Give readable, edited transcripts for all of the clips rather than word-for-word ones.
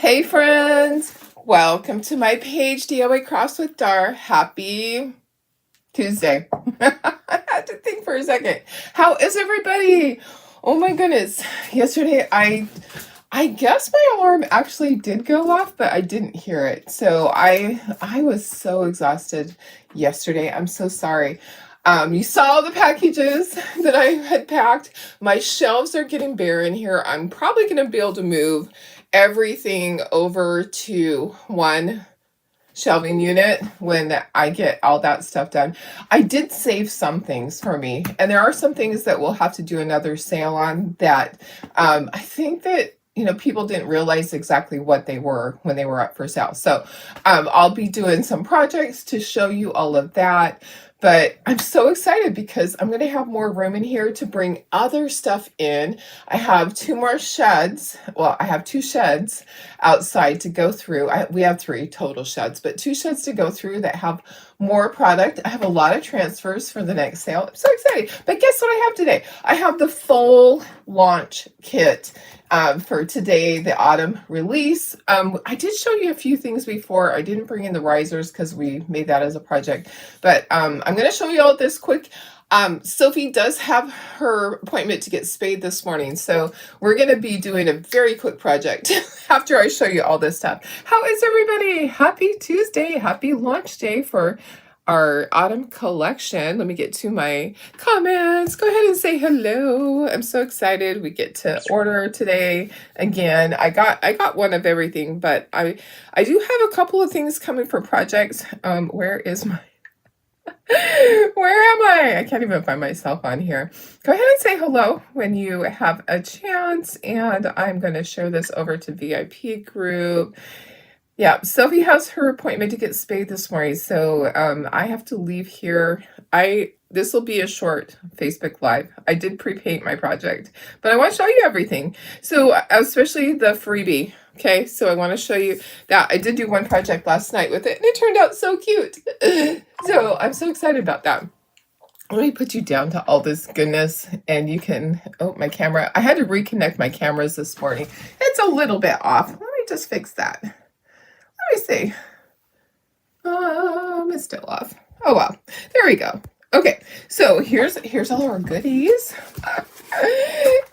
Hey friends, welcome to my page, DIY Crafts with Dar. Happy Tuesday. I had to think for a second. How is everybody? Oh my goodness. Yesterday I guess my alarm actually did go off, but I didn't hear it. So I was so exhausted yesterday. I'm so sorry. You saw the packages that I had packed. My shelves are getting bare in here. I'm probably going to be able to move everything over to one shelving unit when I get all that stuff done. I did save some things for me, and there are some things that we'll have to do another sale on that I think that people didn't realize exactly what they were when they were up for sale. So I'll be doing some projects to show you all of that. But I'm so excited because I'm going to have more room in here to bring other stuff in. I have two more sheds. Well, I have two sheds outside to go through. We have three total sheds, but two sheds to go through that have more product. I have a lot of transfers for the next sale. I'm so excited. But guess what I have today? I have the full launch kit for today, the autumn release. I did show you a few things before. I didn't bring in the risers because we made that as a project, but I'm going to show you all this quick. Sophie does have her appointment to get spayed this morning, so we're going to be doing a very quick project after I show you all this stuff. How is everybody? Happy Tuesday. Happy launch day for our autumn collection. Let me get to my comments. Go ahead and say hello. I'm so excited we get to order today. Again, I got one of everything, but I do have a couple of things coming for projects. Where is my where am I? I can't even find myself on here. Go ahead and say hello when you have a chance, and I'm going to share this over to VIP group. Yeah, Sophie has her appointment to get spayed this morning, so I have to leave here. This will be a short Facebook Live. I did pre-paint my project, but I want to show you everything. So especially the freebie. Okay, so I want to show you that. I did do one project last night with it, and it turned out so cute. So I'm so excited about that. Let me put you down to all this goodness, and you can, oh, my camera. I had to reconnect my cameras this morning. It's a little bit off. Let me just fix that. Let me see. It's still off. Oh well, there we go. Okay, so here's all our goodies.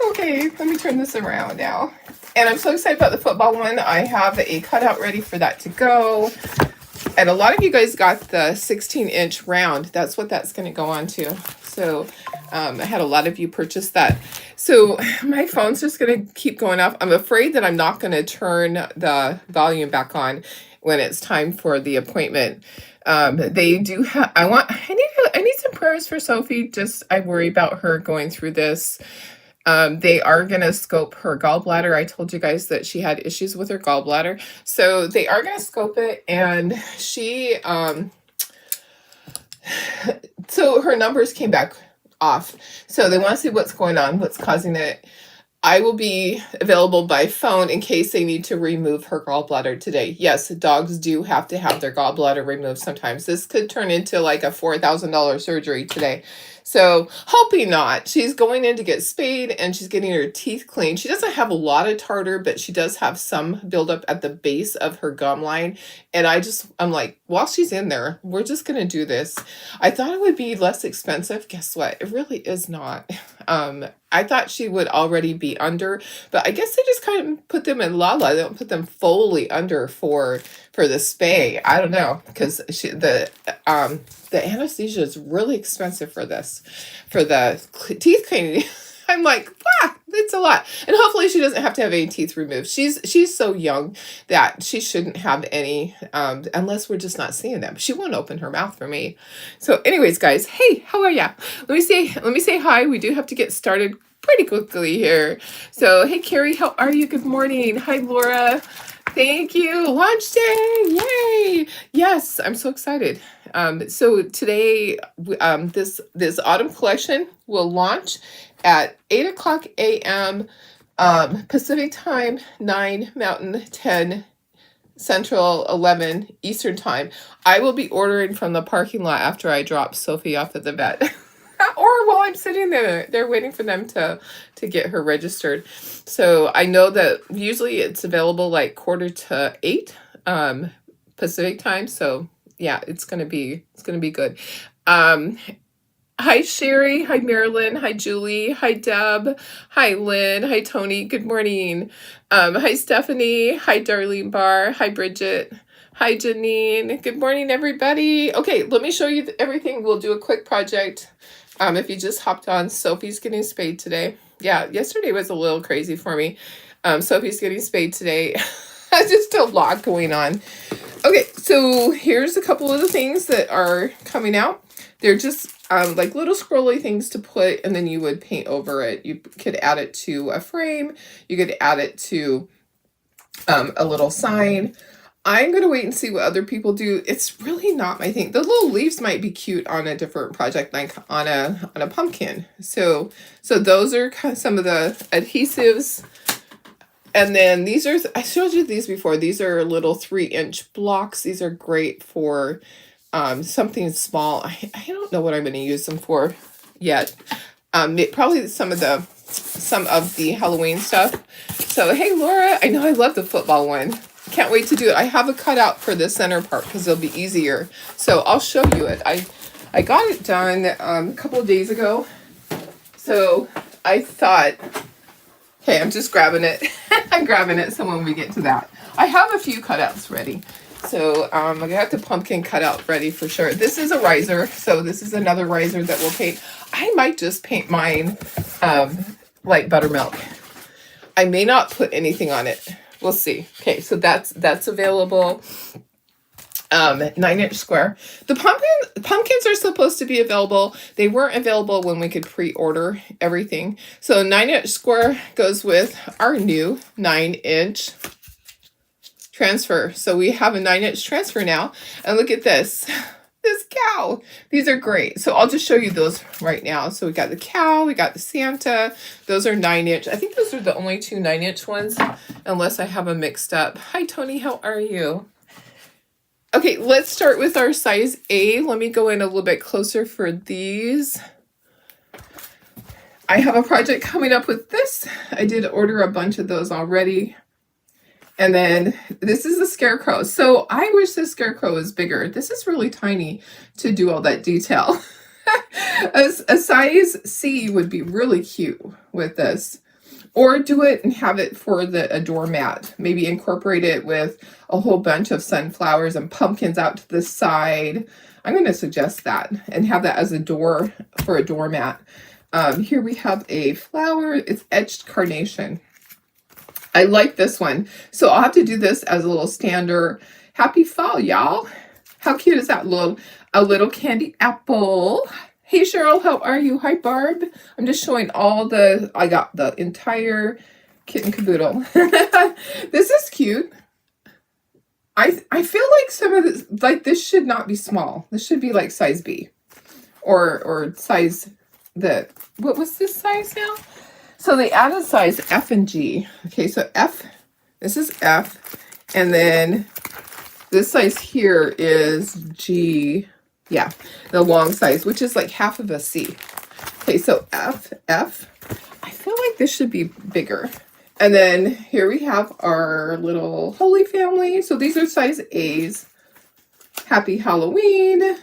Okay, let me turn this around now. And I'm so excited about the football one. I have a cutout ready for that to go. And a lot of you guys got the 16-inch round. That's what that's going to go on to. So I had a lot of you purchase that. So my phone's just going to keep going off. I'm afraid that I'm not going to turn the volume back on when it's time for the appointment. They do have, I need some prayers for Sophie. Just, I worry about her going through this. They are going to scope her gallbladder. I told you guys that she had issues with her gallbladder. So they are going to scope it, and she, so her numbers came back off. So they want to see what's going on, what's causing it. I will be available by phone in case they need to remove her gallbladder today. Yes, dogs do have to have their gallbladder removed sometimes. This could turn into like a $4,000 surgery today. So hoping not. She's going in to get spayed, and she's getting her teeth cleaned. She doesn't have a lot of tartar, but she does have some buildup at the base of her gum line. And I'm like, while she's in there, we're just going to do this. I thought it would be less expensive. Guess what? It really is not. I thought she would already be under, but I guess they just kind of put them in Lala. They don't put them fully under for the spay. I don't know, because the anesthesia is really expensive for this, for the teeth cleaning. I'm like, wow, it's a lot. And hopefully she doesn't have to have any teeth removed. She's so young that she shouldn't have any, unless we're just not seeing them. She won't open her mouth for me. So anyways, guys, hey, how are ya? Let me say hi. We do have to get started pretty quickly here. So, hey, Carrie, how are you? Good morning. Hi, Laura. Thank you. Launch day. Yay. Yes, I'm so excited. So today, this autumn collection will launch at 8 o'clock a.m. Pacific time, 9 Mountain, 10 Central, 11 Eastern time. I will be ordering from the parking lot after I drop Sophie off at the vet. Or while I'm sitting there, they're waiting for them to get her registered. So I know that usually it's available like 7:45 Pacific time. So yeah, it's gonna be good. Um, Hi Sherry, hi Marilyn, hi Julie, hi Deb, hi Lynn, hi Tony, good morning. Hi Stephanie, hi Darlene Barr, hi Bridget, hi Janine, good morning everybody. Okay, let me show you everything. We'll do a quick project. If you just hopped on, Sophie's getting spayed today. Yeah, yesterday was a little crazy for me. Sophie's getting spayed today. Just a lot going on. Okay, so here's a couple of the things that are coming out. They're just like little scrolly things to put, and then you would paint over it. You could add it to a frame. You could add it to a little sign. I'm going to wait and see what other people do. It's really not my thing. The little leaves might be cute on a different project, like on a pumpkin. So those are kind of some of the adhesives. And then these are, I showed you these before. These are little 3-inch blocks. These are great for something small. I don't know what I'm going to use them for yet. Probably some of the Halloween stuff. So, hey, Laura, I know I love the football one. Can't wait to do it. I have a cutout for the center part because it'll be easier. So I'll show you it. I got it done a couple of days ago. So I thought, okay, I'm just grabbing it. I'm grabbing it so when we get to that. I have a few cutouts ready. So I got the pumpkin cutout ready for sure. This is a riser. So this is another riser that we'll paint. I might just paint mine like buttermilk. I may not put anything on it. We'll see. Okay, so that's available. 9-inch square. The pumpkins are supposed to be available. They weren't available when we could pre-order everything. So 9-inch square goes with our new 9-inch transfer. So we have a 9-inch transfer now. And look at this. This cow. These are great. So I'll just show you those right now. So we got the cow, we got the Santa. Those are 9-inch. I think those are the only two 9-inch ones, unless I have them mixed up. Hi, Tony. How are you? Okay, let's start with our size A. Let me go in a little bit closer for these. I have a project coming up with this. I did order a bunch of those already. And then this is the scarecrow. So I wish the scarecrow was bigger. This is really tiny to do all that detail. A size C would be really cute with this. Or do it and have it for a doormat. Maybe incorporate it with a whole bunch of sunflowers and pumpkins out to the side. I'm going to suggest that and have that as a door for a doormat. Here we have a flower. It's etched carnation. I like this one. So I'll have to do this as a little stander. Happy fall, y'all. How cute is that? A little candy apple. Hey, Cheryl, how are you? Hi, Barb. I'm just showing I got the entire kit and caboodle. This is cute. I feel like some of this, like this should not be small. This should be like size B or size what was this size now? So they added size F and G. Okay, so F, this is F, and then this size here is G. Yeah, the long size, which is like half of a C. Okay, so F. I feel like this should be bigger. And then here we have our little Holy Family. So these are size A's. Happy Halloween.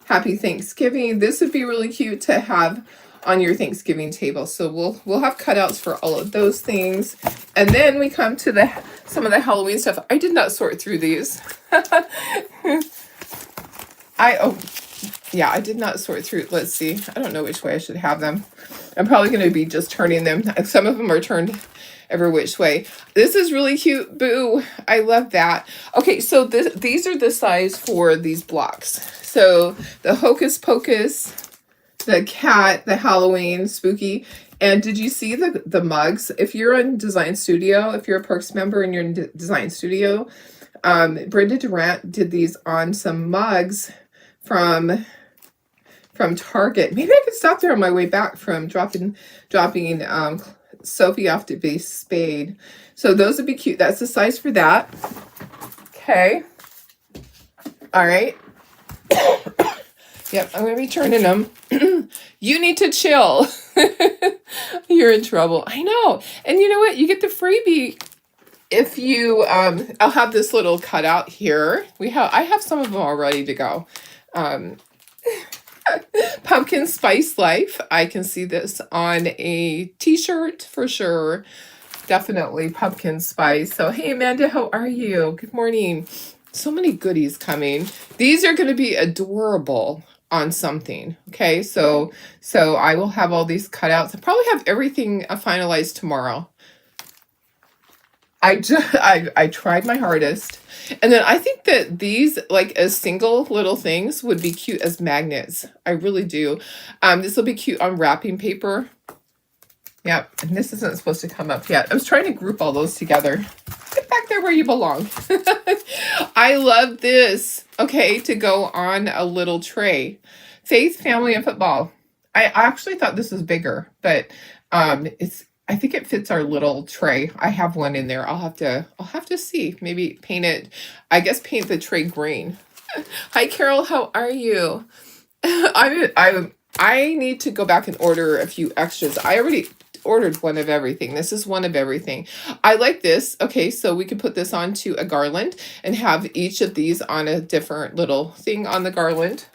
Happy Thanksgiving. This would be really cute to have on your Thanksgiving table. So we'll have cutouts for all of those things. And then we come to some of the Halloween stuff. I did not sort through these. I did not sort through. Let's see. I don't know which way I should have them. I'm probably going to be just turning them. Some of them are turned every which way. This is really cute. Boo. I love that. Okay, so these are the size for these blocks. So the Hocus Pocus, the cat, the Halloween, spooky. And did you see the mugs? If you're in Design Studio, if you're a Perks member and you're in Design Studio, Brenda Durant did these on some mugs from Target. Maybe I could stop there on my way back from dropping Sophie off to be spayed. So those would be cute. That's the size for that. Okay. All right. Yep, I'm going to be turning them. You need to chill. You're in trouble. I know. And you know what? You get the freebie if you, I'll have this little cutout here. I have some of them all ready to go. Um, Pumpkin Spice Life. I can see this on a t-shirt for sure. Definitely pumpkin spice. So, hey, Amanda, how are you? Good morning. So many goodies coming. These are going to be adorable on something. Okay, so I will have all these cutouts. I'll probably have everything finalized tomorrow. I tried my hardest. And then I think that these, like as single little things, would be cute as magnets. I really do. This will be cute on wrapping paper. Yep, and this isn't supposed to come up yet. I was trying to group all those together. Get back there where you belong. I love this. Okay, to go on a little tray. Faith, family, and football. I actually thought this was bigger, but I think it fits our little tray. I have one in there. I'll have to see. Maybe paint it. I guess paint the tray green. Hi, Carol. How are you? I need to go back and order a few extras. I already ordered one of everything. This is one of everything. I like this. Okay, so we could put this onto a garland and have each of these on a different little thing on the garland.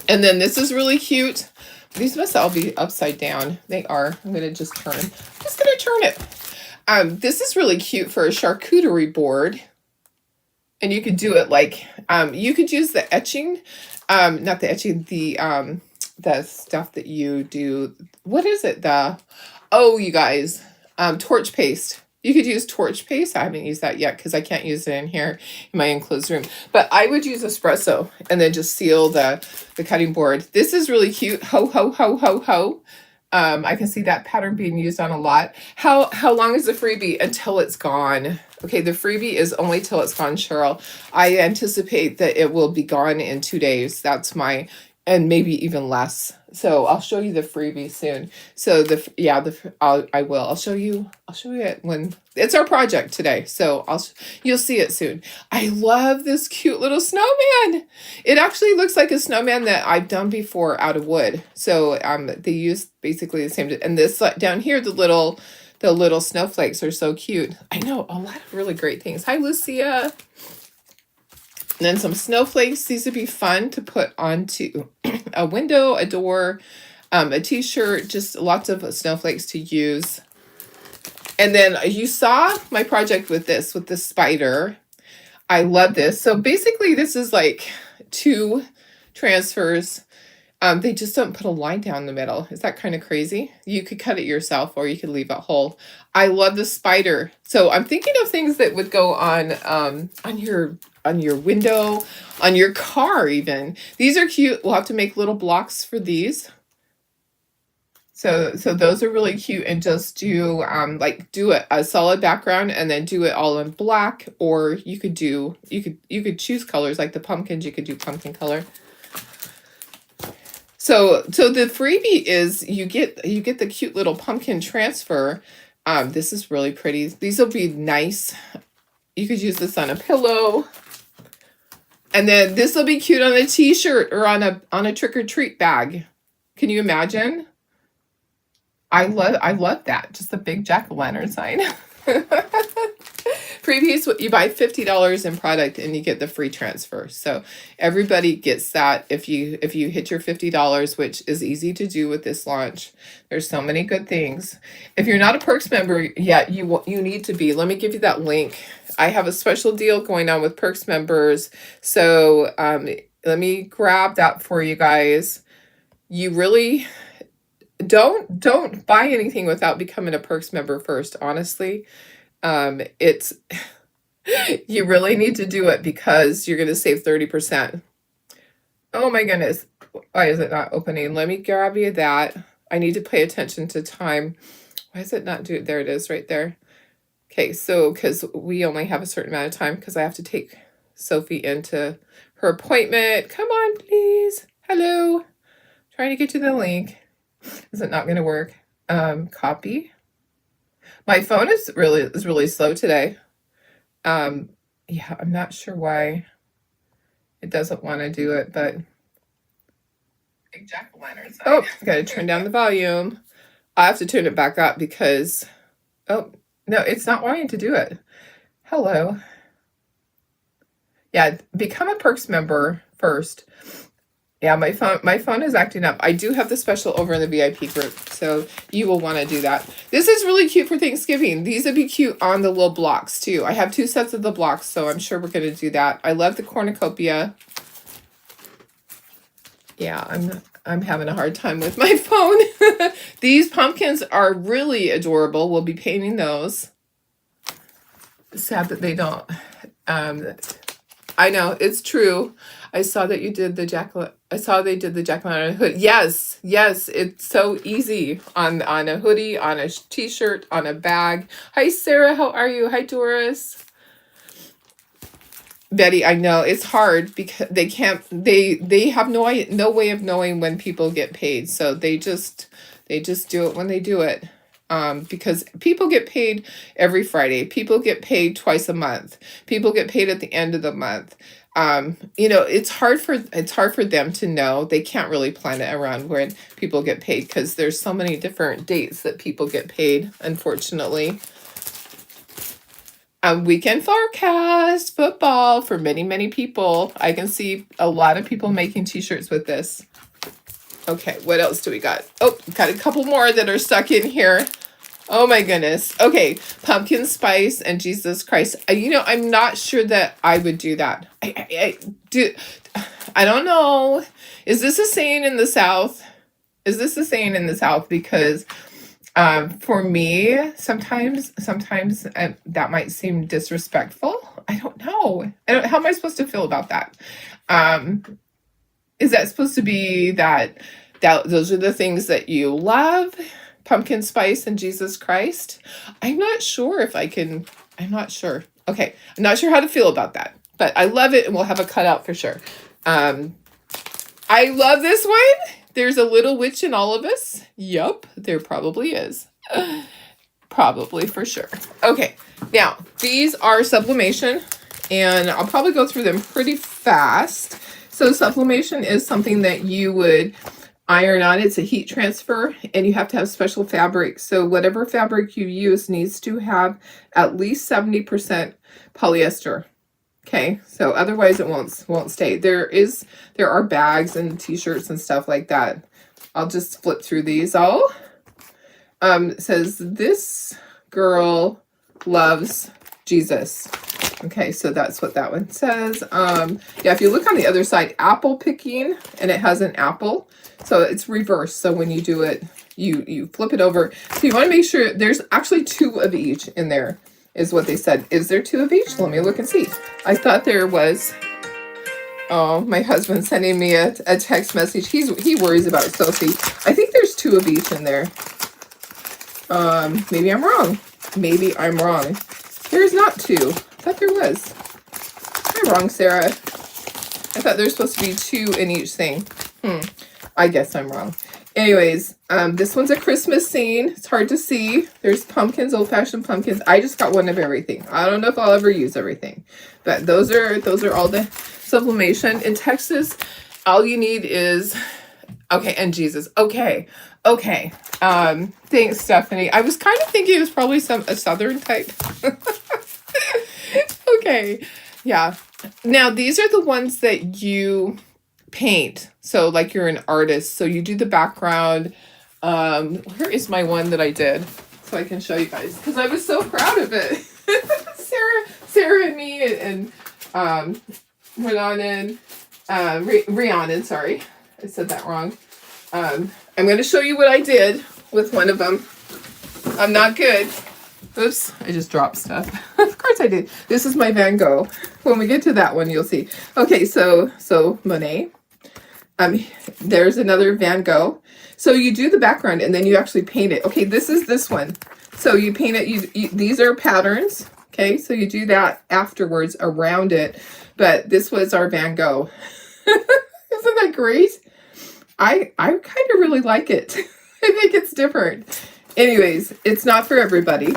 And then this is really cute. These must all be upside down. They are. I'm going to just turn. I'm just going to turn it. This is really cute for a charcuterie board. And you could do it like, you could use the etching, not the etching, the stuff that you do. What is it? You guys, torch paste. You could use torch paste. I haven't used that yet because I can't use it in here in my enclosed room. But I would use espresso and then just seal the cutting board. This is really cute. Ho, ho, ho, ho, ho. I can see that pattern being used on a lot. How long is the freebie? Until it's gone. Okay, the freebie is only till it's gone, Cheryl. I anticipate that it will be gone in 2 days. That's and maybe even less. So I'll show you the freebie soon. So I will. I'll show you it when it's our project today. So you'll see it soon. I love this cute little snowman. It actually looks like a snowman that I've done before out of wood. So they use basically the same. And this down here, the little snowflakes are so cute. I know a lot of really great things. Hi, Lucia. And then some snowflakes. These would be fun to put onto a window, a door, a t-shirt, just lots of snowflakes to use. And then you saw my project with the spider. I love this. So basically this is like 2 transfers. They just don't put a line down the middle. Is that kind of crazy? You could cut it yourself or you could leave it whole. I love the spider. So I'm thinking of things that would go on your window, on your car even. These are cute. We'll have to make little blocks for these. So those are really cute, and just do a solid background and then do it all in black, or you could choose colors like the pumpkins. You could do pumpkin color. So the freebie is you get the cute little pumpkin transfer. This is really pretty. These will be nice. You could use this on a pillow. And then this will be cute on a t-shirt or on a trick-or-treat bag. Can you imagine? I love that. Just a big jack-o'-lantern sign. Previous, you buy $50 in product and you get the free transfer. So everybody gets that if you hit your $50, which is easy to do with this launch. There's so many good things. If you're not a Perks member yet, you need to be. Let me give you that link. I have a special deal going on with Perks members. So let me grab that for you guys. You really don't buy anything without becoming a Perks member first, honestly. You really need to do it because you're going to save 30%. Oh my goodness. Why is it not opening? Let me grab you that. I need to pay attention to time. Why is it not do? There it is right there. Okay. So, cause we only have a certain amount of time because I have to take Sophie into her appointment. Come on, please. Hello. Trying to get you the link. Is it not going to work? Copy. My phone is really slow today. Yeah, I'm not sure why it doesn't want to do it, but Oh, gotta turn down the volume. I have to turn it back up because, oh, no, it's not wanting to do it. Hello. Yeah, become a Perks member first. Yeah, my phone is acting up. I do have the special over in the VIP group, so you will want to do that. This is really cute for Thanksgiving. These would be cute on the little blocks too. I have 2 sets of the blocks, so I'm sure we're going to do that. I love the cornucopia. Yeah, I'm having a hard time with my phone. These pumpkins are really adorable. We'll be painting those. Sad that they don't. I know, it's true. I saw that you did the I saw they did the jack-o'-lantern hood. Yes, yes, it's so easy on a hoodie, on a t-shirt, on a bag. Hi, Sarah. How are you? Hi, Doris. Betty, I know it's hard because they can't. They have no way of knowing when people get paid, so they just do it when they do it. Because people get paid every Friday. People get paid twice a month. People get paid at the end of the month. You know, it's hard for them to know. They can't really plan it around when people get paid because there's so many different dates that people get paid, unfortunately. Weekend forecast football for many, many people. I can see a lot of people making t-shirts with this. Okay, what else do we got? Oh, got a couple more that are stuck in here. Oh my goodness. Okay, pumpkin spice and Jesus Christ. You know, I'm not sure that I would do that. I don't know. Is this a saying in the South? Is this a saying in the South? Because for me, sometimes that might seem disrespectful. I don't know. How am I supposed to feel about that? Is that supposed to be that those are the things that you love? Pumpkin spice and Jesus Christ? I'm not sure if I can. I'm not sure. Okay, I'm not sure how to feel about that. But I love it, and we'll have a cutout for sure. I love this one. There's a little witch in all of us. Yup, there probably is. Probably for sure. Okay, now these are sublimation, and I'll probably go through them pretty fast. So sublimation is something that you would iron on. It's a heat transfer, and you have to have special fabric. So whatever fabric you use needs to have at least 70% polyester. Okay, so otherwise it won't stay. There are bags and t-shirts and stuff like that. I'll just flip through these all. It says this girl loves Jesus. Okay, so that's what that one says. Yeah, if you look on the other side, apple picking, and it has an apple. So it's reversed. So when you do it, you flip it over. So you want to make sure there's actually 2 of each in there, is what they said. Is there 2 of each? Let me look and see. I thought there was. Oh, my husband's sending me a text message. He worries about Sophie. I think there's 2 of each in there. Maybe I'm wrong. Maybe I'm wrong. There's not 2. I thought there was. I'm wrong, Sarah. I thought there's supposed to be 2 in each thing. I guess I'm wrong. Anyways, this one's a Christmas scene. It's hard to see. There's pumpkins, old-fashioned pumpkins. I just got one of everything. I don't know if I'll ever use everything. But those are all the sublimation. In Texas, all you need is... Okay, and Jesus. Okay. Thanks, Stephanie. I was kind of thinking it was probably a southern type. Okay. Yeah. Now, these are the ones that you paint. So like you're an artist. So you do the background. Where is my one that I did? So I can show you guys. Because I was so proud of it. Sarah and me and Rhiannon, sorry. I said that wrong. I'm going to show you what I did with one of them. I'm not good. Oops, I just dropped stuff. Of course I did. This is my Van Gogh. When we get to that one, you'll see. Okay, so Monet. There's another Van Gogh. So you do the background and then you actually paint it. Okay, this is this one. So you paint it. These are patterns. Okay, so you do that afterwards around it. But this was our Van Gogh. Isn't that great? I kind of really like it. I think it's different. Anyways, it's not for everybody.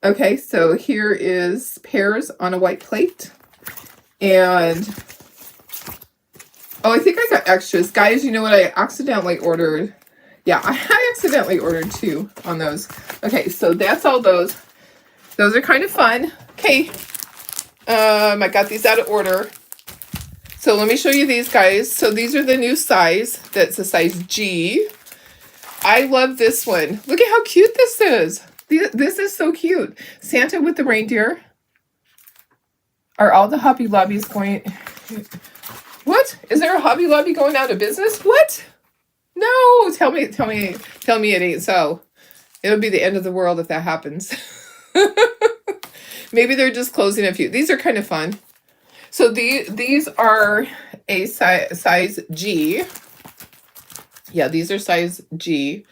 Okay, so here is pears on a white plate. And Oh, I think I got extras. Guys, you know what? I accidentally ordered. Yeah, I accidentally ordered 2 on those. Okay, so that's all those. Those are kind of fun. Okay. I got these out of order. So let me show you these, guys. So these are the new size. That's a size G. I love this one. Look at how cute this is. This is so cute. Santa with the reindeer. Are all the Hobby Lobbies going... What? Is there a Hobby Lobby going out of business? What? No, tell me it ain't so. It'll be the end of the world if that happens. Maybe they're just closing a few. These are kind of fun. So these are a size G. Yeah, these are size G.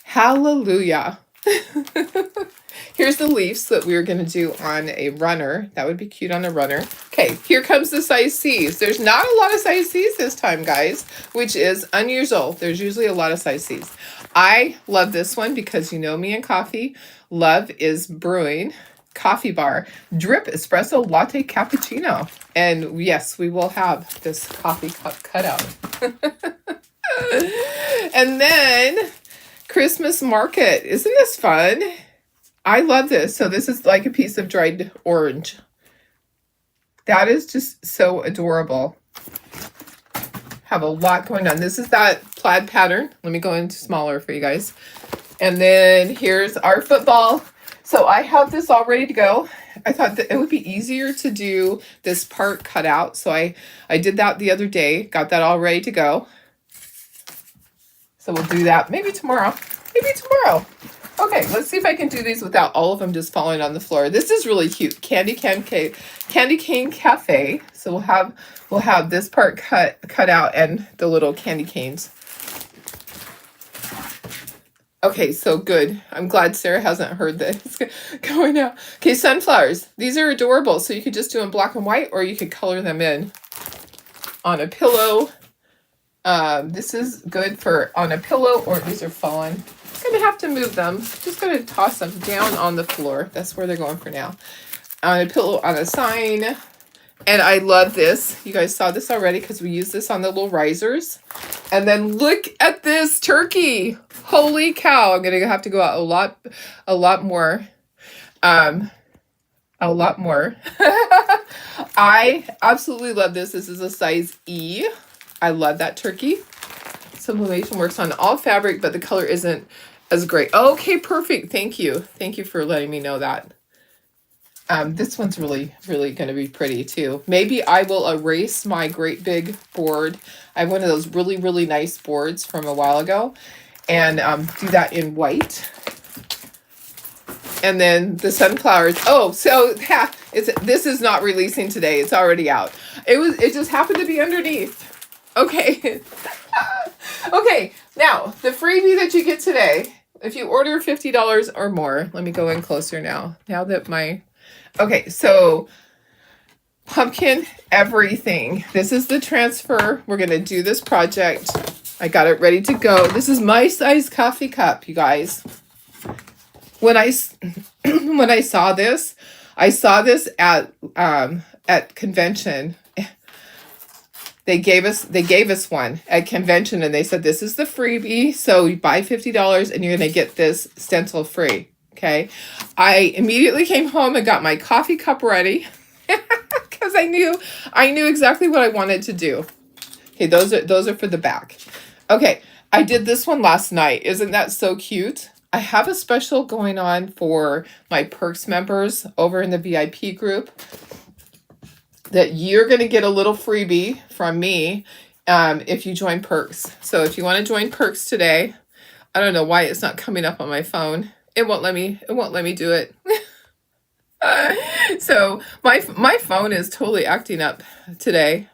Hallelujah. Here's the leaves that we were going to do on a runner. That would be cute on a runner. Okay, here comes the size C's. There's not a lot of size C's this time, guys, which is unusual. There's usually a lot of size C's. I love this one because you know me and coffee. Love is brewing. Coffee bar. Drip espresso latte cappuccino. And yes, we will have this coffee cup cutout. And then Christmas market. Isn't this fun? I love this. So this is like a piece of dried orange. That is just so adorable. Have a lot going on. This is that plaid pattern. Let me go into smaller for you guys. And then here's our football. So I have this all ready to go. I thought that it would be easier to do this part cut out. So I did that the other day. Got that all ready to go. So we'll do that maybe tomorrow. Maybe tomorrow. Okay, let's see if I can do these without all of them just falling on the floor. This is really cute. Candy cane cafe. So we'll have this part cut out and the little candy canes. Okay, so good. I'm glad Sarah hasn't heard this going out. Okay, sunflowers. These are adorable. So you could just do them black and white or you could color them in on a pillow. This is good for on a pillow or these are falling. I'm going to have to move them. Just going to toss them down on the floor. That's where they're going for now. On a pillow, on a sign. And I love this. You guys saw this already because we use this on the little risers. And then look at this turkey. Holy cow. I'm going to have to go out a lot more. I absolutely love this. This is a size E. I love that turkey. Sublimation works on all fabric, but the color isn't as great. Okay, perfect. Thank you. Thank you for letting me know that. This one's really going to be pretty too. Maybe I will erase my great big board. I have one of those really nice boards from a while ago and do that in white. And then the sunflowers. Oh, so this is not releasing today. It's already out. It just happened to be underneath. Okay. Okay, now, the freebie that you get today, if you order $50 or more, let me go in closer now. Okay, so pumpkin everything. This is the transfer. We're going to do this project. I got it ready to go. This is my size coffee cup, you guys. When I saw this at convention. They gave us one at convention and they said, this is the freebie. So you buy $50 and you're going to get this stencil free. Okay. I immediately came home and got my coffee cup ready because I knew exactly what I wanted to do. Okay. Those are for the back. Okay. I did this one last night. Isn't that so cute? I have a special going on for my Perks members over in the VIP group. That you're going to get a little freebie from me if you join Perks. So if you want to join Perks today, I don't know why it's not coming up on my phone. It won't let me do it. So my phone is totally acting up today.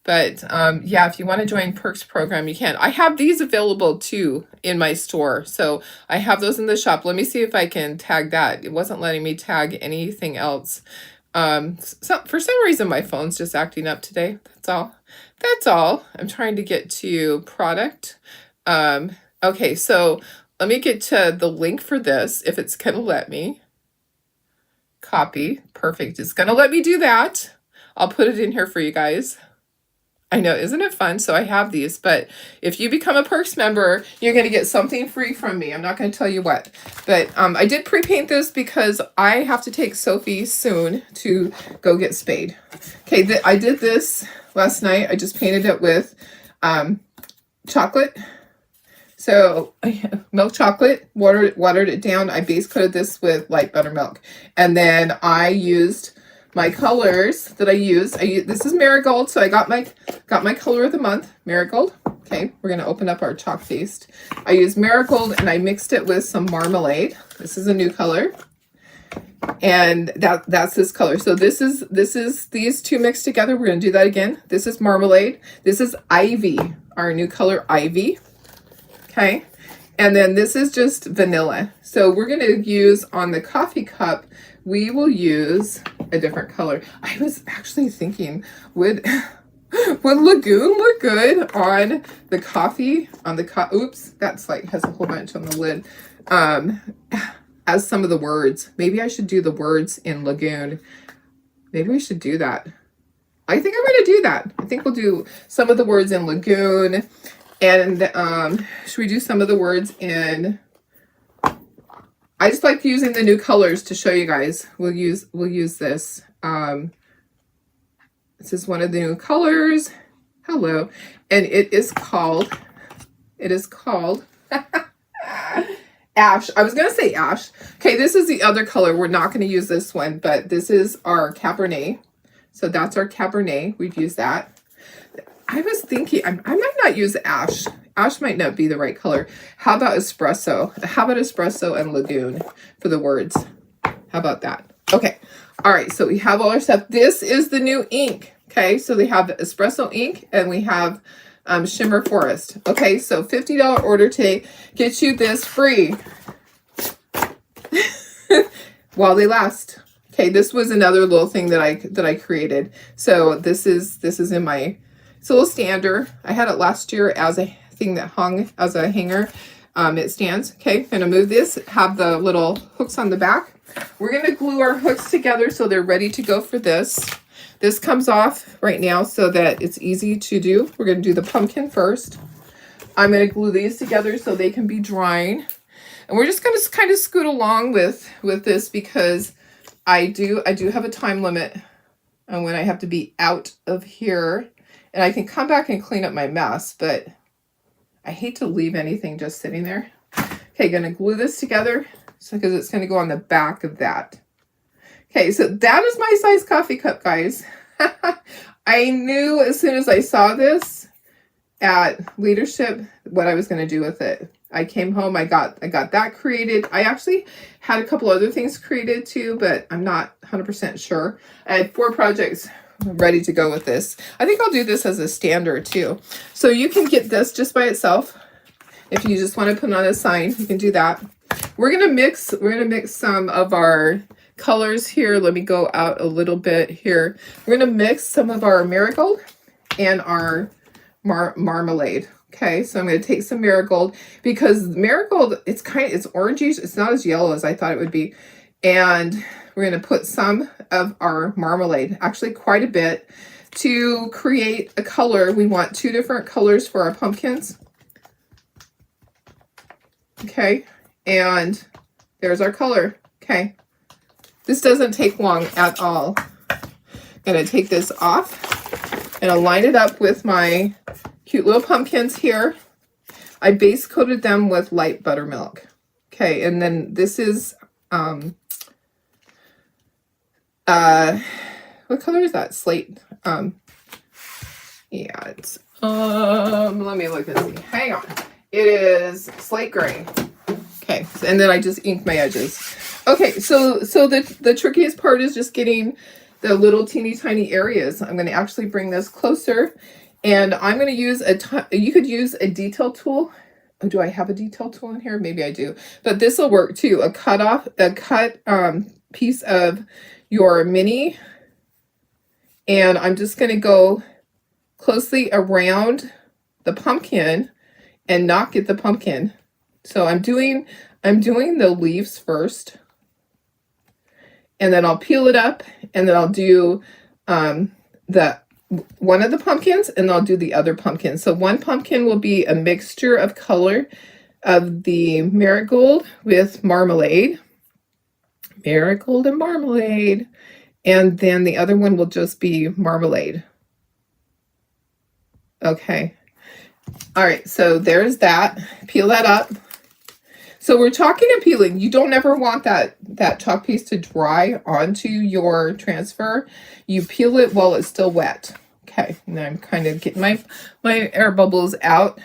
But yeah, if you want to join Perks program, you can. I have these available too in my store. So I have those in the shop. Let me see if I can tag that. It wasn't letting me tag anything else. So for some reason my phone's just acting up today. That's all. I'm trying to get to product. Okay, so let me get to the link for this if it's gonna let me. Copy. Perfect. It's gonna let me do that. I'll put it in here for you guys. I know, isn't it fun? So I have these, but if you become a Perks member, you're going to get something free from me. I'm not going to tell you what, but I did pre-paint this because I have to take Sophie soon to go get spayed. Okay, I did this last night. I just painted it with chocolate. So milk chocolate, watered it down. I base coated this with light buttermilk. And then I used my colors that I used. This is Marigold, so I got my color of the month, Marigold. Okay, we're gonna open up our chalk paste. I used Marigold and I mixed it with some Marmalade. This is a new color. And that's this color. So this is these two mixed together. We're gonna do that again. This is Marmalade. This is Ivy, our new color Ivy. Okay. And then this is just vanilla. So we're going to use on the coffee cup, we will use a different color. I was actually thinking, would Lagoon look good on the coffee, oops, that's like, has a whole bunch on the lid, as some of the words. Maybe I should do the words in Lagoon. Maybe we should do that. I think I'm going to do that. I think we'll do some of the words in Lagoon. And should we do some of the words in, I just like using the new colors to show you guys. We'll use this. This is one of the new colors. Hello. And it is called Ash. I was going to say Ash. Okay, this is the other color. We're not going to use this one, but this is our Cabernet. So that's our Cabernet. We've used that. I was thinking, I might not use Ash. Ash might not be the right color. How about Espresso? How about Espresso and Lagoon for the words? How about that? Okay. All right. So we have all our stuff. This is the new ink. Okay. So they have Espresso ink and we have Shimmer Forest. Okay. So $50 order today gets you this free while they last. Okay. This was another little thing that I created. So this is in my, it's a little stander. I had it last year as a thing that hung as a hanger. It stands. Okay, I'm going to move this, have the little hooks on the back. We're going to glue our hooks together so they're ready to go for this. This comes off right now so that it's easy to do. We're going to do the pumpkin first. I'm going to glue these together so they can be drying. And we're just going to kind of scoot along with this because I do have a time limit on when I have to be out of here. And I can come back and clean up my mess, but I hate to leave anything just sitting there. Okay, gonna glue this together because it's gonna go on the back of that. Okay, so that is my size coffee cup, guys. I knew as soon as I saw this at Leadership what I was gonna do with it. I came home, I got that created. I actually had a couple other things created too, but I'm not 100% sure. I had 4 projects ready to go with this. I think I'll do this as a standard too. So you can get this just by itself. If you just want to put on a sign, you can do that. We're gonna mix some of our colors here. Let me go out a little bit here. We're gonna mix some of our Marigold and our Marmalade. Okay, so I'm going to take some Marigold because Marigold, it's orangey. It's not as yellow as I thought it would be. And we're going to put some of our Marmalade, actually quite a bit, to create a color. We want 2 different colors for our pumpkins. Okay, and there's our color. Okay, this doesn't take long at all. I'm going to take this off and align it up with my cute little pumpkins here. I base coated them with light buttermilk. Okay, and then this is what color is that? Slate. Yeah, it's let me look and see. Hang on. It is slate gray. Okay, and then I just inked my edges. Okay, so the trickiest part is just getting the little teeny tiny areas. I'm going to actually bring this closer. And I'm going to use you could use a detail tool. Oh, do I have a detail tool in here? Maybe I do. But this will work too. A cut piece of your mini. And I'm just going to go closely around the pumpkin and not get the pumpkin. So I'm doing the leaves first. And then I'll peel it up and then I'll do the one of the pumpkins and I'll do the other pumpkin. So one pumpkin will be a mixture of color of the marigold with marmalade. Marigold and marmalade. And then the other one will just be marmalade. Okay. All right, so there's that. Peel that up. So we're talking and peeling. You don't ever want that chalk piece to dry onto your transfer. You peel it while it's still wet. Okay, and I'm kind of getting my air bubbles out.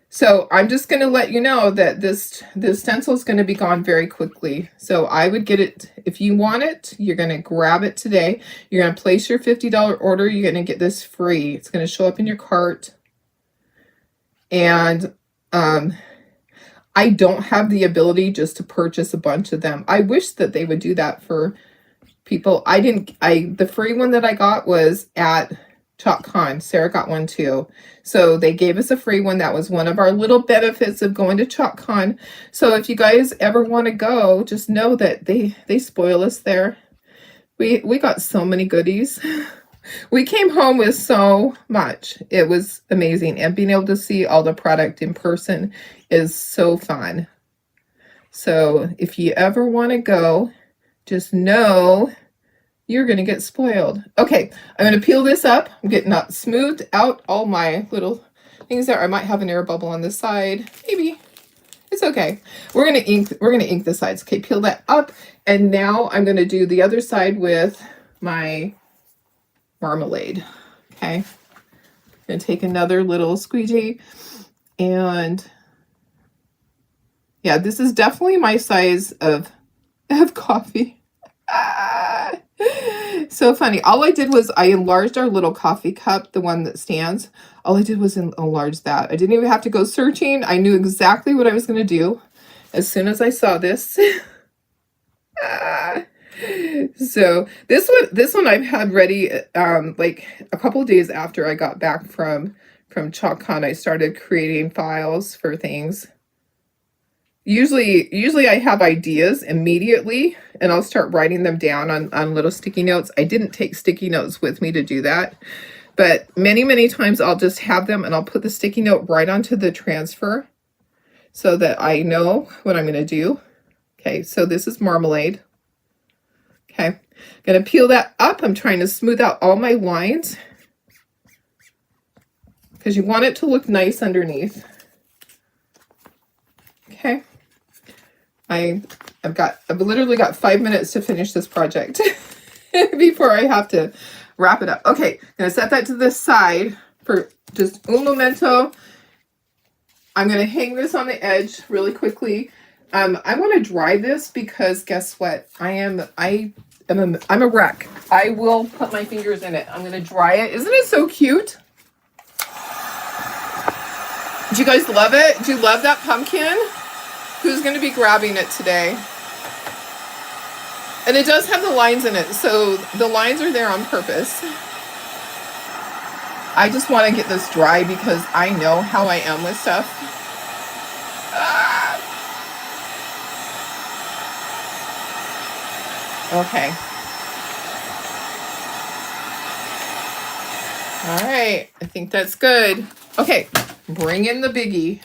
So I'm just going to let you know that this stencil is going to be gone very quickly. So I would get it, if you want it, you're going to grab it today. You're going to place your $50 order. You're going to get this free. It's going to show up in your cart. And I don't have the ability just to purchase a bunch of them. I wish that they would do that for people. The free one that I got was at ChalkCon. Sarah got one too. So they gave us a free one. That was one of our little benefits of going to ChalkCon. So if you guys ever want to go, just know that they spoil us there. We got so many goodies. We came home with so much. It was amazing. And being able to see all the product in person is so fun. So if you ever want to go, just know you're going to get spoiled. Okay, I'm going to peel this up. I'm getting smoothed out all my little things there. I might have an air bubble on this side. Maybe. It's okay. We're going to ink the sides. Okay, peel that up. And now I'm going to do the other side with my marmalade. Okay. I'm going to take another little squeegee, and yeah, this is definitely my size of coffee. So funny. All I did was I enlarged our little coffee cup, the one that stands. All I did was enlarge that. I didn't even have to go searching. I knew exactly what I was going to do as soon as I saw this. So this one I've had ready like a couple of days after I got back from ChalkCon. I started creating files for things. Usually I have ideas immediately and I'll start writing them down on little sticky notes. I didn't take sticky notes with me to do that, but many times I'll just have them and I'll put the sticky note right onto the transfer so that I know what I'm going to do. Okay, so this is marmalade. Okay, I'm going to peel that up. I'm trying to smooth out all my lines because you want it to look nice underneath. Okay, I've literally got 5 minutes to finish this project before I have to wrap it up. Okay, I'm going to set that to the side for just un momento. I'm going to hang this on the edge really quickly. I want to dry this because guess what? I'm a wreck. I will put my fingers in it. I'm going to dry it. Isn't it so cute? Do you guys love it? Do you love that pumpkin? Who's going to be grabbing it today? And it does have the lines in it, so the lines are there on purpose. I just want to get this dry because I know how I am with stuff. Okay. All right. I think that's good. Okay. Bring in the biggie.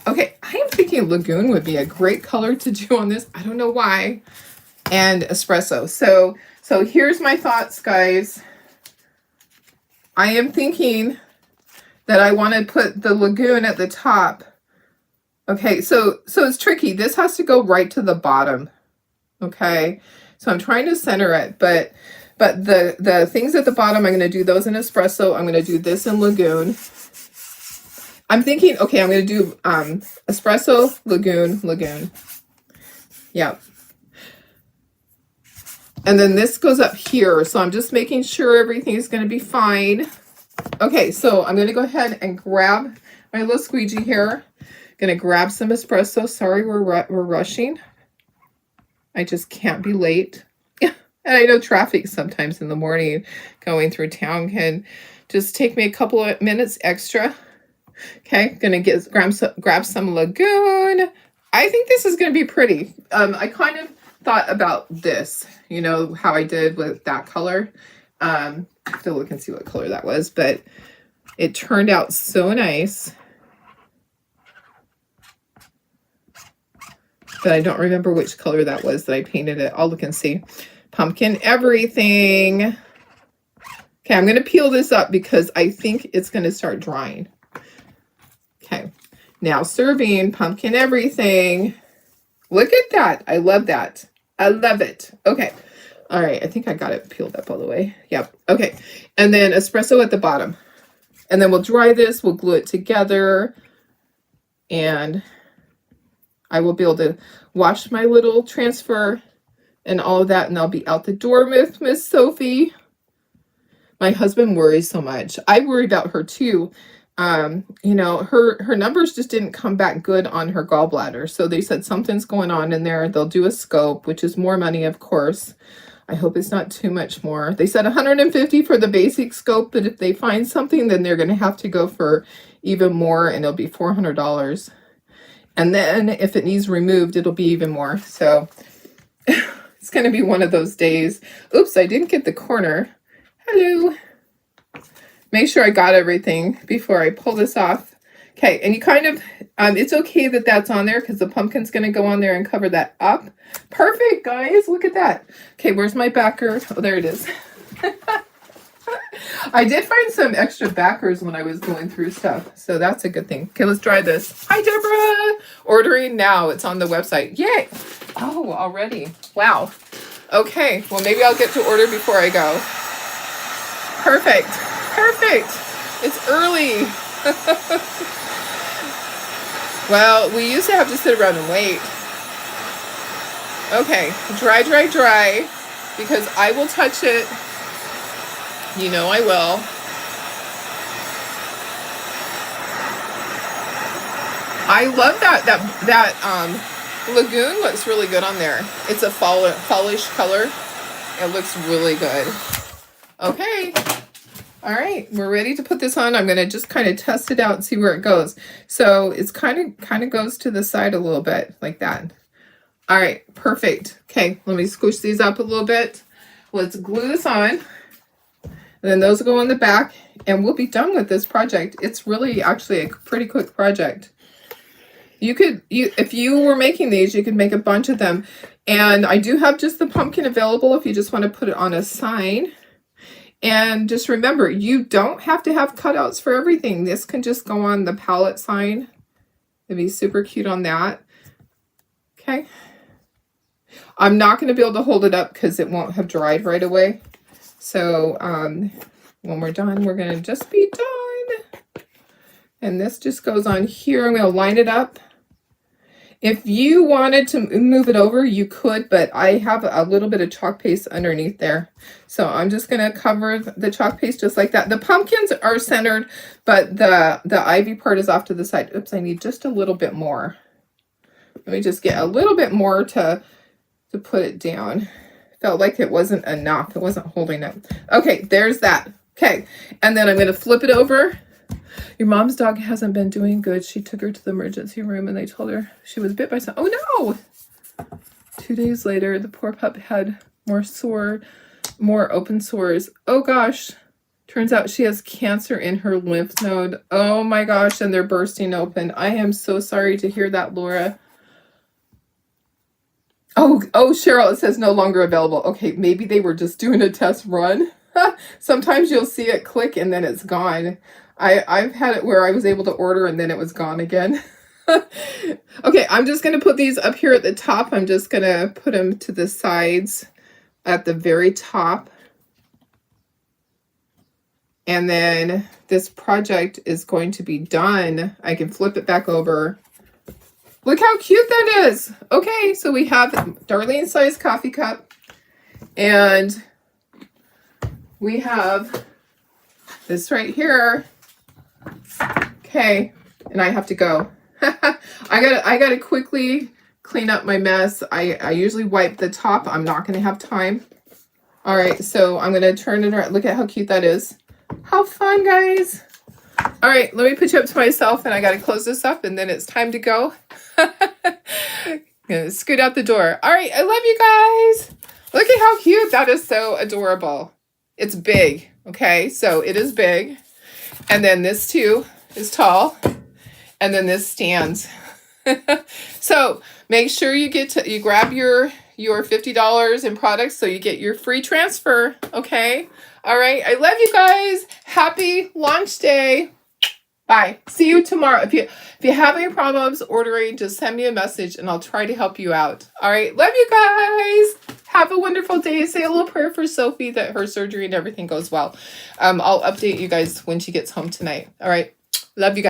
Okay. I am thinking Lagoon would be a great color to do on this. I don't know why. And espresso. So here's my thoughts, guys. I am thinking that I want to put the Lagoon at the top. Okay. So it's tricky. This has to go right to the bottom. Okay. So I'm trying to center it, but the things at the bottom, I'm going to do those in espresso. I'm going to do this in Lagoon. I'm thinking, okay, I'm going to do espresso, Lagoon. Yep. And then this goes up here. So I'm just making sure everything is going to be fine. Okay, so I'm going to go ahead and grab my little squeegee here. Going to grab some espresso. Sorry, we're rushing. I just can't be late. And I know traffic sometimes in the morning going through town can just take me a couple of minutes extra. Okay, gonna grab some Lagoon. I think this is gonna be pretty. I kind of thought about this, you know, how I did with that color. Have to look and see what color that was, but it turned out so nice. But I don't remember which color that was that I painted it. I'll look and see. Pumpkin everything. Okay, I'm going to peel this up because I think it's going to start drying. Okay, now serving pumpkin everything. Look at that. I love that. I love it. Okay. All right. I think I got it peeled up all the way. Yep. Okay. And then espresso at the bottom. And then we'll dry this. We'll glue it together. And I will be able to wash my little transfer and all of that. And I'll be out the door with Miss Sophie. My husband worries so much. I worry about her too. You know, her numbers just didn't come back good on her gallbladder. So they said something's going on in there. They'll do a scope, which is more money, of course. I hope it's not too much more. They said $150 for the basic scope, but if they find something, then they're going to have to go for even more, and it'll be $400. And then if it needs removed, it'll be even more. So it's going to be one of those days. Oops, I didn't get the corner. Hello. Make sure I got everything before I pull this off. Okay, and you kind of, it's okay that that's on there because the pumpkin's going to go on there and cover that up. Perfect, guys. Look at that. Okay, where's my backer? Oh, there it is. I did find some extra backers when I was going through stuff, so that's a good thing. Okay, let's try this. Hi, Deborah. Ordering now. It's on the website. Yay. Oh, already. Wow. Okay, well, maybe I'll get to order before I go. Perfect. Perfect. It's early. Well, we used to have to sit around and wait. Okay, dry, dry, dry, because I will touch it. You know I will. I love that lagoon looks really good on there. It's a fallish color. It looks really good. Okay. All right, we're ready to put this on. I'm going to just kind of test it out and see where it goes. So it's kind of goes to the side a little bit like that. All right, perfect. Okay, let me squish these up a little bit. Let's glue this on. And then those will go on the back, and we'll be done with this project. It's really actually a pretty quick project. If you were making these, you could make a bunch of them. And I do have just the pumpkin available if you just want to put it on a sign. And just remember, you don't have to have cutouts for everything. This can just go on the palette sign. It'd be super cute on that. Okay. I'm not going to be able to hold it up because it won't have dried right away. So when we're done, we're going to just be done. And this just goes on here. I'm going to line it up. If you wanted to move it over, you could, but I have a little bit of chalk paste underneath there. So I'm just going to cover the chalk paste just like that. The pumpkins are centered, but the ivy part is off to the side. Oops, I need just a little bit more. Let me just get a little bit more to put it down. Felt like it wasn't enough. It wasn't holding it. Okay, there's that. Okay, and then I'm going to flip it over. Your mom's dog hasn't been doing good. She took her to the emergency room and they told her she was bit by something. Oh no! 2 days later, the poor pup had more open sores. Oh gosh. Turns out she has cancer in her lymph node. Oh my gosh, and they're bursting open. I am so sorry to hear that, Laura. Oh, Cheryl, it says no longer available. Okay, maybe they were just doing a test run. Sometimes you'll see it click and then it's gone. I've had it where I was able to order and then it was gone again. Okay, I'm just going to put these up here at the top. I'm just going to put them to the sides at the very top. And then this project is going to be done. I can flip it back over. Look how cute that is. Okay, so we have Darlene size coffee cup. And we have this right here. Okay, and I have to go. I gotta quickly clean up my mess. I usually wipe the top. I'm not gonna have time. All right, so I'm gonna turn it around. Look at how cute that is. How fun, guys. All right, let me put you up to myself and I gotta close this up and then it's time to go. Gonna scoot out the door. All right, I love you guys. Look at how cute. That is so adorable. It's big, okay? So it is big. And then this too is tall. And then this stands. So make sure you grab your $50 in products so you get your free transfer, okay? All right. I love you guys. Happy launch day. Bye. See you tomorrow. If you have any problems ordering, just send me a message and I'll try to help you out. All right. Love you guys. Have a wonderful day. Say a little prayer for Sophie that her surgery and everything goes well. I'll update you guys when she gets home tonight. All right. Love you guys.